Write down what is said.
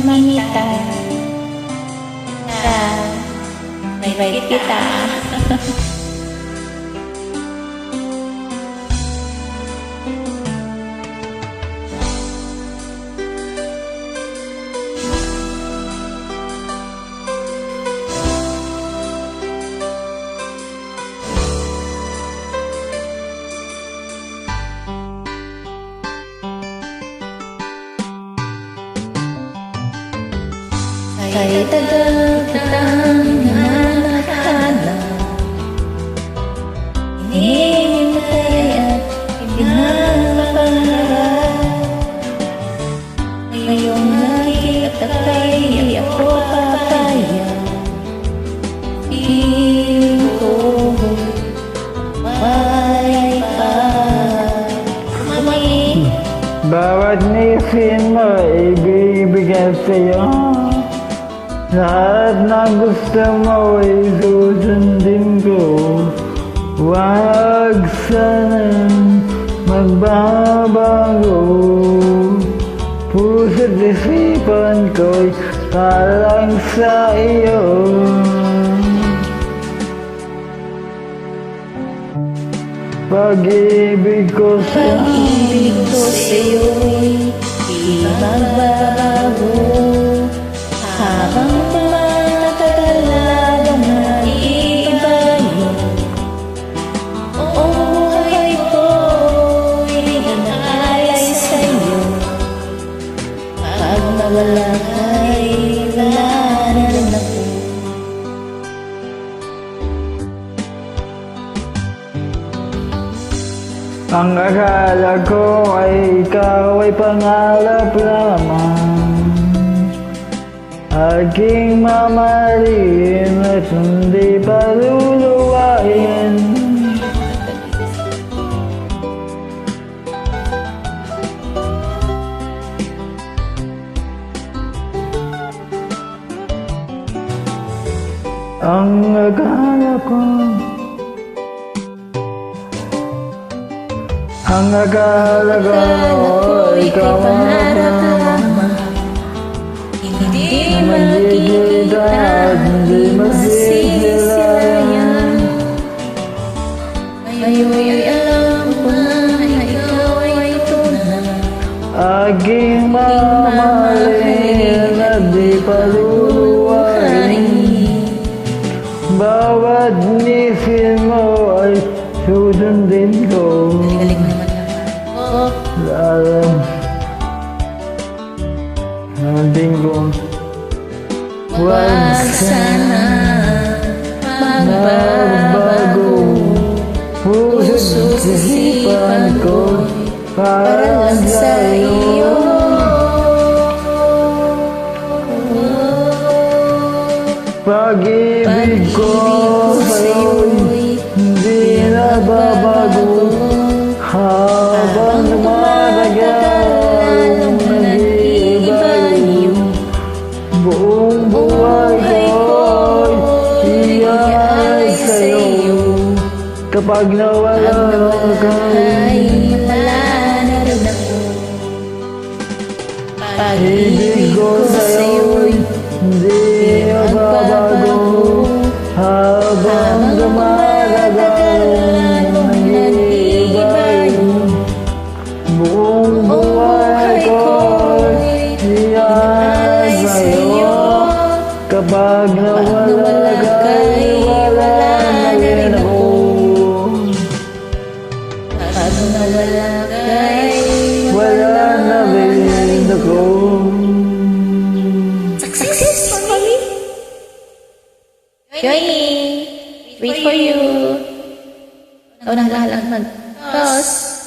makita na may kita. Kay tagal kitang hinahanap, hinihintay at pinapangarap. Ngayong nakita kay ako papayag, piling ko may pagmamahal. Bawat nisin mo ibibigay sa'yo. Lahat ng gusto mo ay susundin ko. Huwag sanang magbabago. Puso't isipan ko'y para lang sa iyo. Pag-ibig ko sa'yo'y di magbabago. Habang tumatagal labang nag-iibayo, ang buhay ko'y nag-aalay sa'yo. Pag nawala ka'y wala na rin ako. Ang akala ko ay ikaw ay pangarap lamang. Aking mamahalin at hindi paluluwain. Ang akala ko ikaw pangarap lamang. Hindi makikita at hindi masisilayan. Ngayon'y alam ko na ikaw ay tunay. Aking mamahalin at di paluluwain. Bawat nisin mo ay susundin ko. Susundin ko. Huwag sana magbabago. Puso't isipan ko para lang sa iyo. Pag-ibig ko sa'yo'y hindi nababago. Habang tumatagal nag-iiba yung buong buhay ko'y iyaay sa'yo. Kapag nawala ka'y wala na rin ako. pag-ibig ko sa'yo'y hindi nababago. Habang tumatagal nag-iiba yung buong buhay ko'y iyaay sa'yo. Kapag nawala ka'y wala na rin ako. Pag nawala ka'y Wala na rin ako. Success for me. Joining. Wait for you. Ikaw na lang mag-toss.